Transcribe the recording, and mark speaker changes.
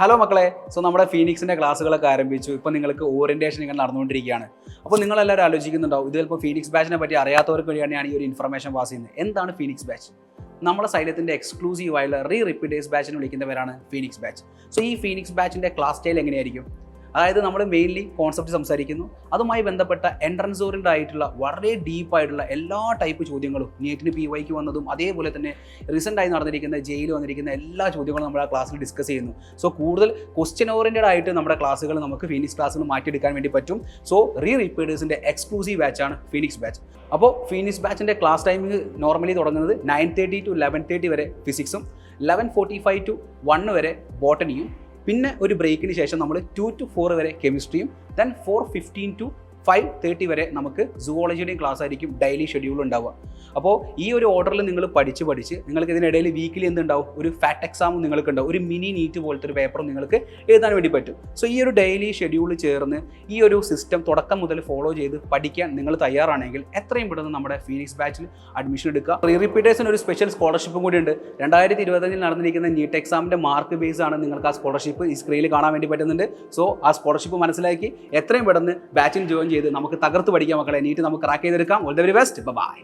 Speaker 1: Hello മക്കളെ, നമ്മുടെ ഫീനിക്സിൻ്റെ ക്ലാസ്സുകളൊക്കെ ആരംഭിച്ചു. ഇപ്പോൾ നിങ്ങൾക്ക് ഓറിയൻറ്റേഷൻ ഇങ്ങനെ നടന്നുകൊണ്ടിരിക്കുകയാണ്. അപ്പോൾ നിങ്ങളെല്ലാവരും ആലോചിക്കുന്നുണ്ടാവും, ഇത് ചിലപ്പോൾ ഫീനിക്സ് ബാച്ചിനെ പറ്റി അറിയാത്തവർക്ക് വേണ്ടിയാണ് ഈ ഒരു ഇൻഫർമേഷൻ പാസ് ചെയ്യുന്നത്. എന്താണ് ഫീനിക്സ് ബാച്ച്? നമ്മുടെ സൈലത്തിൻ്റെ എക്സ്ക്ലൂസീവായുള്ള റിപ്പീറ്റേഴ്സ് ബാച്ചിന് വിളിക്കുന്നവരാണ് ഫീനിക്സ് ബാച്ച്. ഈ ഫീനിക്സ് ബാച്ചിൻ്റെ ക്ലാസ് സ്റ്റൈൽ എങ്ങനെയായിരിക്കും? അതായത് നമ്മൾ മെയിൻലി കോൺസെപ്റ്റ് സംസാരിക്കുന്നു, അതുമായി ബന്ധപ്പെട്ട എൻട്രൻസ് ഓറിയൻറ്റഡ് ആയിട്ടുള്ള വളരെ ഡീപ്പായിട്ടുള്ള എല്ലാ ടൈപ്പ് ചോദ്യങ്ങളും നീറ്റിന് PYക്ക് വന്നതും അതേപോലെ തന്നെ റീസെൻ്റായി നടന്നിരിക്കുന്ന ജയിൽ വന്നിരിക്കുന്ന എല്ലാ ചോദ്യങ്ങളും നമ്മൾ ആ ക്ലാസ്സിൽ ഡിസ്കസ് ചെയ്യുന്നു. കൂടുതൽ ക്വസ്റ്റ്യൻ ഓറിയൻറ്റഡ് ആയിട്ട് നമ്മുടെ ക്ലാസ്സുകൾ നമുക്ക് ഫീനിക്സ് ക്ലാസ്സിൽ മാറ്റിയെടുക്കാൻ വേണ്ടി പറ്റും. റിപ്പീറ്റേഴ്സിൻ്റെ എക്സ്ക്ലൂസീവ് ബാച്ചാണ് ഫീനിക്സ് ബാച്ച്. അപ്പോൾ ഫീനിക്സ് ബാച്ചിൻ്റെ ക്ലാസ് ടൈമിംഗ് നോർമലി തുടങ്ങുന്നത് 9:30 to 11:30 വരെ ഫിസിക്സും 11:45 to 1 വരെ ബോട്ടണിയും, പിന്നെ ഒരു ബ്രേക്കിന് ശേഷം നമ്മൾ 2 to 4 വരെ കെമിസ്ട്രിയും, ദെൻ 4:15 to 5:30 വരെ നമുക്ക് സുവോളജിയുടെയും ക്ലാസ് ആയിരിക്കും ഡെയിലി ഷെഡ്യൂൾ ഉണ്ടാവുക. അപ്പോൾ ഈ ഒരു ഓർഡറിൽ നിങ്ങൾ പഠിച്ച് നിങ്ങൾക്ക് ഇതിനിടയിൽ വീക്കിലി എന്തുണ്ടാവും, ഒരു ഫാറ്റ് എക്സാമും നിങ്ങൾക്ക് ഉണ്ടാവും, ഒരു മിനി നീറ്റ് പോലത്തെ ഒരു പേപ്പറും നിങ്ങൾക്ക് എഴുതാൻ വേണ്ടി പറ്റും. ഈ ഒരു ഡെയിലി ഷെഡ്യൂൾ ചേർന്ന് ഈ ഒരു സിസ്റ്റം തുടക്കം മുതൽ ഫോളോ ചെയ്ത് പഠിക്കാൻ നിങ്ങൾ തയ്യാറാണെങ്കിൽ എത്രയും പെട്ടെന്ന് നമ്മുടെ ഫീനിക്സ് ബാച്ചിൽ അഡ്മിഷൻ എടുക്കുക. റിപ്പീറ്റേഴ്സിന് ഒരു സ്പെഷ്യൽ സ്കോളർഷിപ്പും കൂടി ഉണ്ട്. 2025 നടന്നിരിക്കുന്ന നീറ്റ് എക്സാമിൻ്റെ മാർക്ക് ബേസ് ആണ് നിങ്ങൾക്ക് ആ സ്കോളർഷിപ്പ് ഈ സ്ക്രീനിൽ കാണാൻ വേണ്ടി പറ്റുന്നുണ്ട്. ആ സ്കോളർഷിപ്പ് മനസ്സിലാക്കി എത്രയും പെട്ടെന്ന് ബാച്ചിൽ ജോയിൻ ചെയ്ത് നമുക്ക് തകർത്ത് പഠിക്കാം മക്കളെ. നീറ്റ് നമുക്ക് ക്രാക്ക് ചെയ്തെടുക്കാം. All the very best. By.